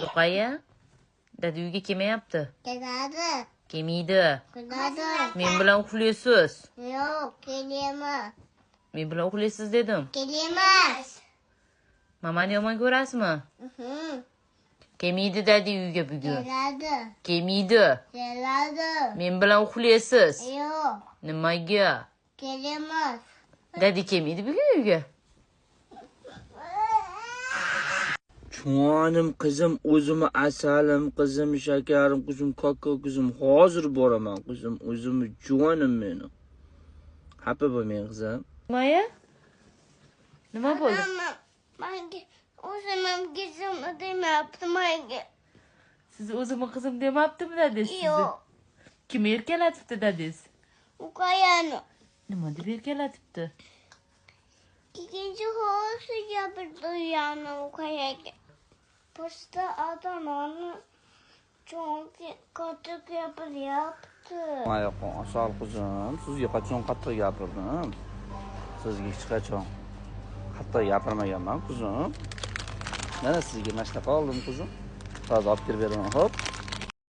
Ruqayya, dada uyga kelmayapti. Keladi. Kelmaydi. Keladi. Men bilan uxlaysiz. Yo'q, kelaman. Men bilan uxlaysiz dedim. Kelamas. Mamani yomon ko'rasizmi? Kelmaydi dada uyga bugun. Keladi. Kelmaydi. Keladi. Men bilan uxlaysiz. Yo'q, Nimaga? kelamas. Dada kelmaydi bugun uyga. Jonim qizim, o'zimni asalim, qizim, shakarim, qizim, koko qizim, hozir boraman qizim, o'zimni jonim meni. Xafa bo'lmang qizim. Maya? Nima bo'ldi? Menga o'zimam qizim demabdi menga. Siz o'zimni qizim demabdimi dadingiz sizni? Yo'q. Kim erkalatibdi dadingiz? Uqayani. Nima deb erkalatibdi? İkinci hoşu yapırdı yani Uqayaga. Posta adam onu çok kötü yaptı. Mayaqon, sağ ol qizim. Sizga qachon qattiq gapirdim? Sizga hech qachon qattiq gapirmaganman qizim. Mana sizga mana shunaqa oldim qizim. Hozir olib kirib beraman, xo'p?